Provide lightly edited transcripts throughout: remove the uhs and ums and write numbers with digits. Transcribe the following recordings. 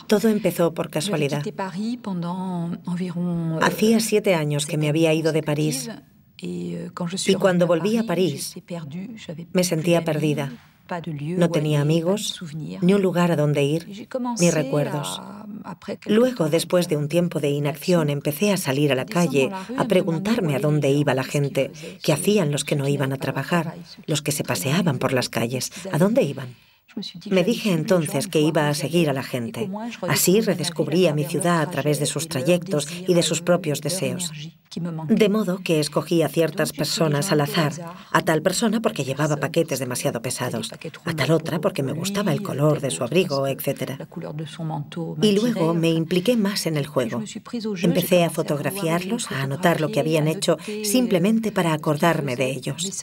Todo empezó por casualidad. Hacía 7 años que me había ido de París y cuando volví a París me sentía perdida. No tenía amigos, ni un lugar a donde ir, ni recuerdos. Luego, después de un tiempo de inacción, empecé a salir a la calle, a preguntarme a dónde iba la gente, qué hacían los que no iban a trabajar, los que se paseaban por las calles, a dónde iban. Me dije entonces que iba a seguir a la gente. Así redescubría mi ciudad a través de sus trayectos y de sus propios deseos. De modo que escogí a ciertas personas al azar, a tal persona porque llevaba paquetes demasiado pesados, a tal otra porque me gustaba el color de su abrigo, etc. Y luego me impliqué más en el juego. Empecé a fotografiarlos, a anotar lo que habían hecho, simplemente para acordarme de ellos.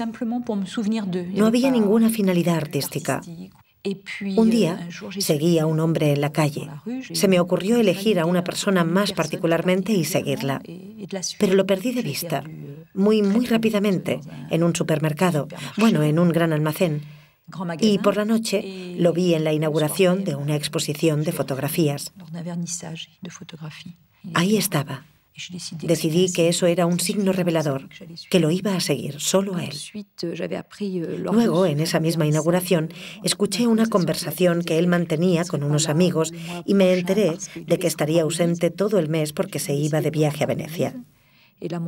No había ninguna finalidad artística. Un día seguí a un hombre en la calle. Se me ocurrió elegir a una persona más particularmente y seguirla. Pero lo perdí de vista, muy rápidamente, en un supermercado, bueno, en un gran almacén. Y por la noche lo vi en la inauguración de una exposición de fotografías. Ahí estaba. Decidí que eso era un signo revelador, que lo iba a seguir solo a él. Luego, en esa misma inauguración, escuché una conversación que él mantenía con unos amigos y me enteré de que estaría ausente todo el mes porque se iba de viaje a Venecia.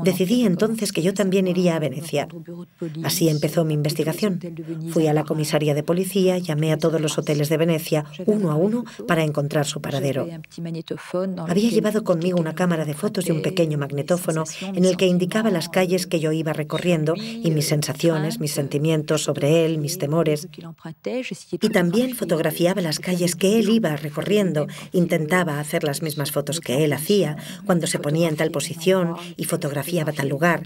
Decidí entonces que yo también iría a Venecia. Así empezó mi investigación. Fui a la comisaría de policía, llamé a todos los hoteles de Venecia, uno a uno, para encontrar su paradero. Había llevado conmigo una cámara de fotos y un pequeño magnetófono en el que indicaba las calles que yo iba recorriendo y mis sensaciones, mis sentimientos sobre él, mis temores. Y también fotografiaba las calles que él iba recorriendo, intentaba hacer las mismas fotos que él hacía, cuando se ponía en tal posición y fotografiaba tal lugar.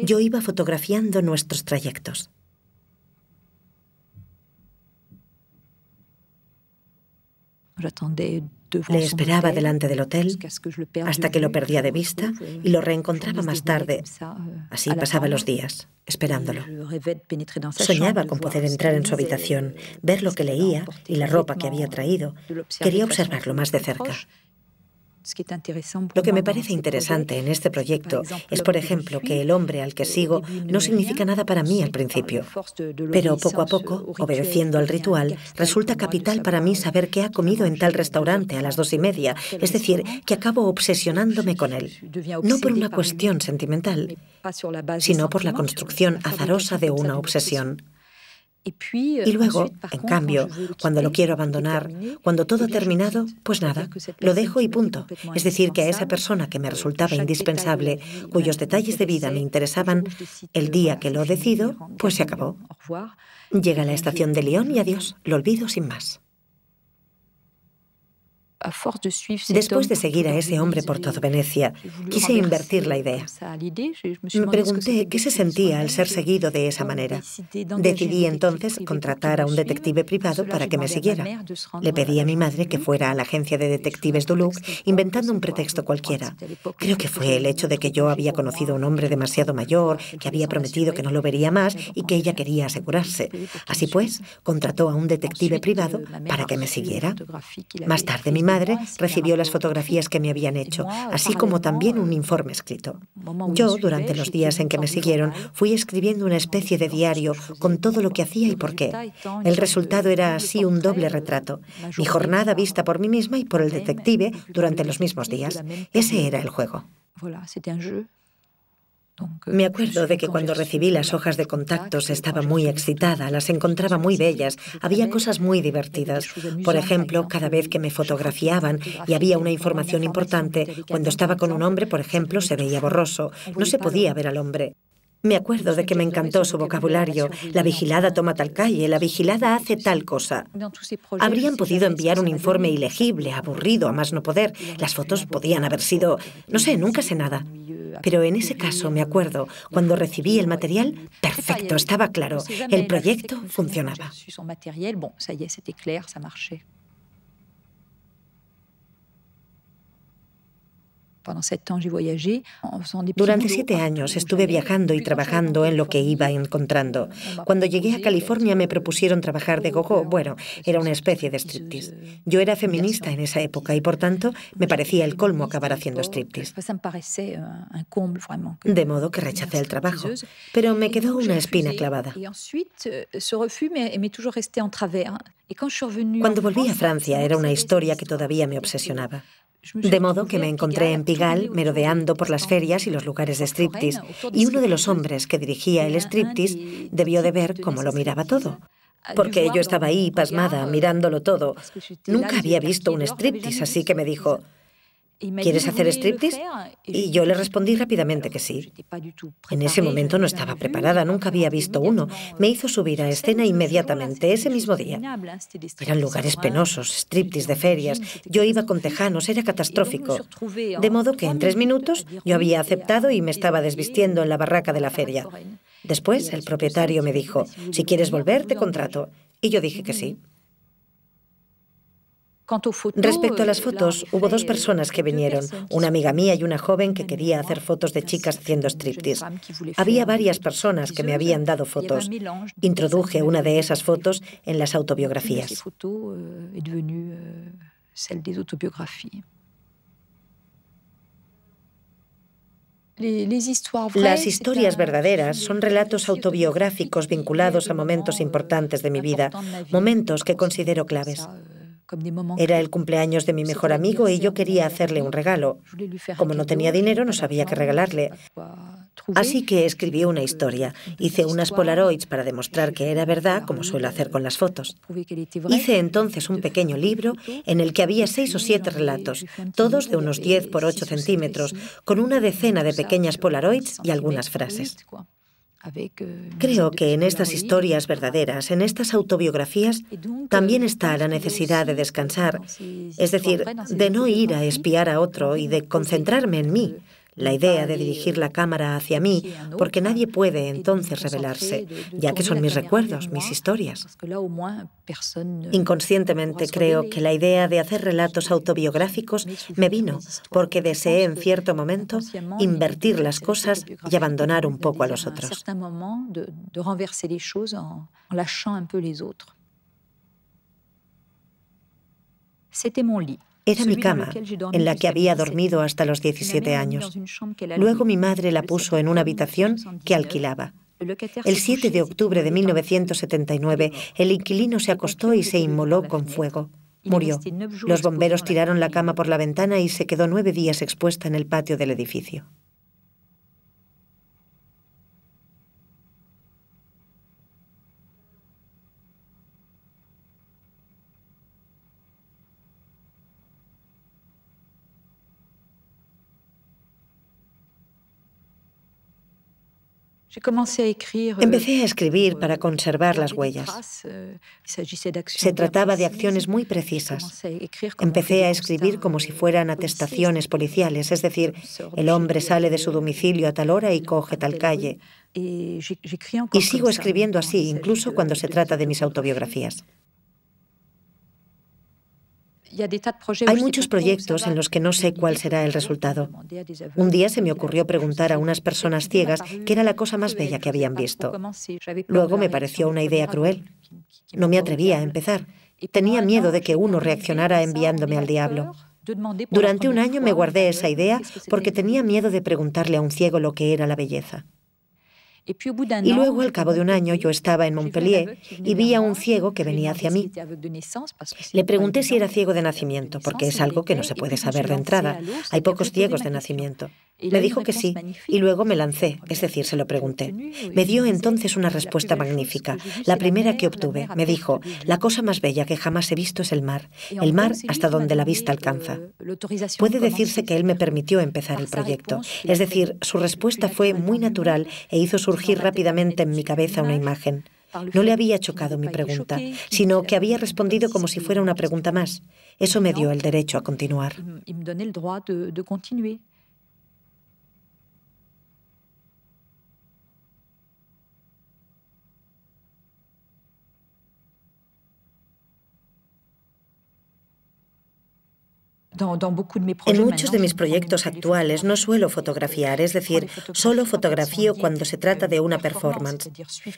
Yo iba fotografiando nuestros trayectos. Le esperaba delante del hotel hasta que lo perdía de vista y lo reencontraba más tarde. Así pasaba los días, esperándolo. Soñaba con poder entrar en su habitación, ver lo que leía y la ropa que había traído. Quería observarlo más de cerca. Lo que me parece interesante en este proyecto es, por ejemplo, que el hombre al que sigo no significa nada para mí al principio, pero poco a poco, obedeciendo al ritual, resulta capital para mí saber qué ha comido en tal restaurante a las 2:30, es decir, que acabo obsesionándome con él, no por una cuestión sentimental, sino por la construcción azarosa de una obsesión. Y luego, en cambio, cuando lo quiero abandonar, cuando todo ha terminado, pues nada, lo dejo y punto. Es decir, que a esa persona que me resultaba indispensable, cuyos detalles de vida me interesaban, el día que lo decido, pues se acabó. Llega la estación de Lyon y adiós, lo olvido sin más. Después de seguir a ese hombre por toda Venecia, quise invertir la idea. Me pregunté qué se sentía al ser seguido de esa manera. Decidí entonces contratar a un detective privado para que me siguiera. Le pedí a mi madre que fuera a la agencia de detectives Duluc inventando un pretexto cualquiera. Creo que fue el hecho de que yo había conocido a un hombre demasiado mayor, que había prometido que no lo vería más y que ella quería asegurarse. Así pues, contrató a un detective privado para que me siguiera. Más tarde, mi madre recibió las fotografías que me habían hecho, así como también un informe escrito. Yo, durante los días en que me siguieron, fui escribiendo una especie de diario con todo lo que hacía y por qué. El resultado era así un doble retrato. Mi jornada vista por mí misma y por el detective durante los mismos días. Ese era el juego. Me acuerdo de que cuando recibí las hojas de contactos estaba muy excitada, las encontraba muy bellas, había cosas muy divertidas. Por ejemplo, cada vez que me fotografiaban y había una información importante, cuando estaba con un hombre, por ejemplo, se veía borroso, no se podía ver al hombre. Me acuerdo de que me encantó su vocabulario. La vigilada toma tal calle, la vigilada hace tal cosa. Habrían podido enviar un informe ilegible, aburrido, a más no poder. Las fotos podían haber sido... no sé, nunca sé nada. Pero en ese caso, me acuerdo, cuando recibí el material, perfecto, estaba claro. El proyecto funcionaba. Durante 7 años estuve viajando y trabajando en lo que iba encontrando. Cuando llegué a California me propusieron trabajar de gogo. Bueno, era una especie de striptease. Yo era feminista en esa época y, por tanto, me parecía el colmo acabar haciendo striptease. De modo que rechacé el trabajo, pero me quedó una espina clavada. Cuando volví a Francia era una historia que todavía me obsesionaba. De modo que me encontré en Pigalle merodeando por las ferias y los lugares de striptease, y uno de los hombres que dirigía el striptease debió de ver cómo lo miraba todo. Porque yo estaba ahí, pasmada, mirándolo todo. Nunca había visto un striptease, así que me dijo: ¿quieres hacer striptease? Y yo le respondí rápidamente que sí. En ese momento no estaba preparada, nunca había visto uno. Me hizo subir a escena inmediatamente, ese mismo día. Eran lugares penosos, striptease de ferias. Yo iba con tejanos, era catastrófico. De modo que en 3 minutos yo había aceptado y me estaba desvistiendo en la barraca de la feria. Después el propietario me dijo: si quieres volver, te contrato. Y yo dije que sí. Respecto a las fotos, hubo 2 personas que vinieron, una amiga mía y una joven que quería hacer fotos de chicas haciendo striptease. Había varias personas que me habían dado fotos. Introduje una de esas fotos en las autobiografías. Las historias verdaderas son relatos autobiográficos vinculados a momentos importantes de mi vida, momentos que considero claves. Era el cumpleaños de mi mejor amigo y yo quería hacerle un regalo. Como no tenía dinero, no sabía qué regalarle. Así que escribí una historia. Hice unas Polaroids para demostrar que era verdad, como suelo hacer con las fotos. Hice entonces un pequeño libro en el que había 6 o 7 relatos, todos de unos 10 por 8 centímetros, con una decena de pequeñas Polaroids y algunas frases. Creo que en estas historias verdaderas, en estas autobiografías, también está la necesidad de descansar, es decir, de no ir a espiar a otro y de concentrarme en mí, la idea de dirigir la cámara hacia mí, porque nadie puede entonces revelarse, ya que son mis recuerdos, mis historias. Inconscientemente creo que la idea de hacer relatos autobiográficos me vino porque deseé en cierto momento invertir las cosas y abandonar un poco a los otros. Era mi cama, en la que había dormido hasta los 17 años. Luego mi madre la puso en una habitación que alquilaba. El 7 de octubre de 1979, el inquilino se acostó y se inmoló con fuego. Murió. Los bomberos tiraron la cama por la ventana y se quedó 9 días expuesta en el patio del edificio. Empecé a escribir para conservar las huellas. Se trataba de acciones muy precisas. Empecé a escribir como si fueran atestaciones policiales, es decir, el hombre sale de su domicilio a tal hora y coge tal calle. Y sigo escribiendo así, incluso cuando se trata de mis autobiografías. Hay muchos proyectos en los que no sé cuál será el resultado. Un día se me ocurrió preguntar a unas personas ciegas qué era la cosa más bella que habían visto. Luego me pareció una idea cruel. No me atrevía a empezar. Tenía miedo de que uno reaccionara enviándome al diablo. Durante un año me guardé esa idea porque tenía miedo de preguntarle a un ciego lo que era la belleza. Y luego, al cabo de un año, yo estaba en Montpellier y vi a un ciego que venía hacia mí. Le pregunté si era ciego de nacimiento, porque es algo que no se puede saber de entrada. Hay pocos ciegos de nacimiento. Me dijo que sí, y luego me lancé, es decir, se lo pregunté. Me dio entonces una respuesta magnífica, la primera que obtuve. Me dijo: la cosa más bella que jamás he visto es el mar hasta donde la vista alcanza. Puede decirse que él me permitió empezar el proyecto, es decir, su respuesta fue muy natural e hizo surgir rápidamente en mi cabeza una imagen. No le había chocado mi pregunta, sino que había respondido como si fuera una pregunta más. Eso me dio el derecho a continuar. En muchos de mis proyectos actuales no suelo fotografiar, es decir, solo fotografío cuando se trata de una performance.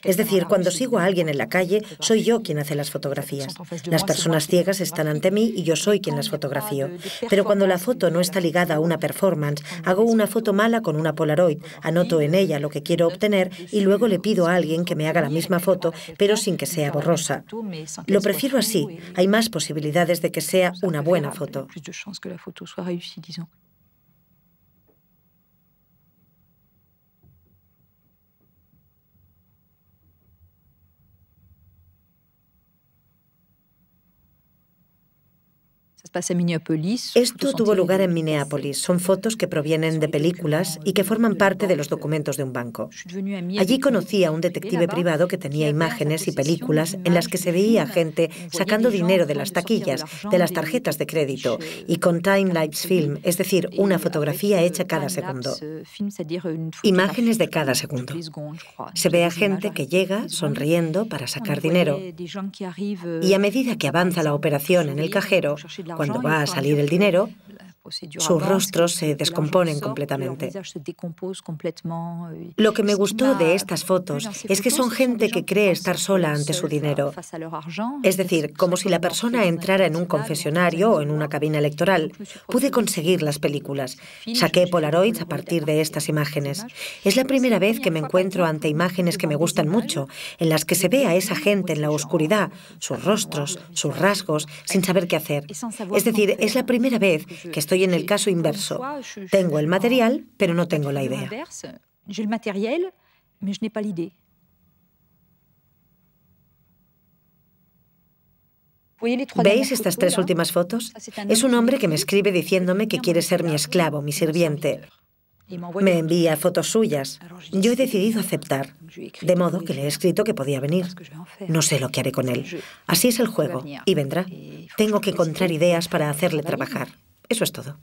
Es decir, cuando sigo a alguien en la calle, soy yo quien hace las fotografías. Las personas ciegas están ante mí y yo soy quien las fotografío. Pero cuando la foto no está ligada a una performance, hago una foto mala con una Polaroid, anoto en ella lo que quiero obtener y luego le pido a alguien que me haga la misma foto, pero sin que sea borrosa. Lo prefiero así, hay más posibilidades de que sea una buena foto. Que la photo soit réussie, disons. Esto tuvo lugar en Minneapolis. Son fotos que provienen de películas y que forman parte de los documentos de un banco. Allí conocí a un detective privado que tenía imágenes y películas en las que se veía gente sacando dinero de las taquillas, de las tarjetas de crédito, y con time-lapse film, es decir, una fotografía hecha cada segundo. Imágenes de cada segundo. Se ve a gente que llega sonriendo para sacar dinero, y a medida que avanza la operación en el cajero, cuando va a salir el dinero, sus rostros se descomponen completamente. Lo que me gustó de estas fotos es que son gente que cree estar sola ante su dinero. Es decir, como si la persona entrara en un confesionario o en una cabina electoral. Pude conseguir las películas. Saqué Polaroids a partir de estas imágenes. Es la primera vez que me encuentro ante imágenes que me gustan mucho, en las que se ve a esa gente en la oscuridad, sus rostros, sus rasgos, sin saber qué hacer. Es decir, es la primera vez que estoy en el caso inverso. Tengo el material, pero no tengo la idea. ¿Veis estas tres últimas fotos? Es un hombre que me escribe diciéndome que quiere ser mi esclavo, mi sirviente. Me envía fotos suyas. Yo he decidido aceptar, de modo que le he escrito que podía venir. No sé lo que haré con él. Así es el juego, y vendrá. Tengo que encontrar ideas para hacerle trabajar. Eso es todo.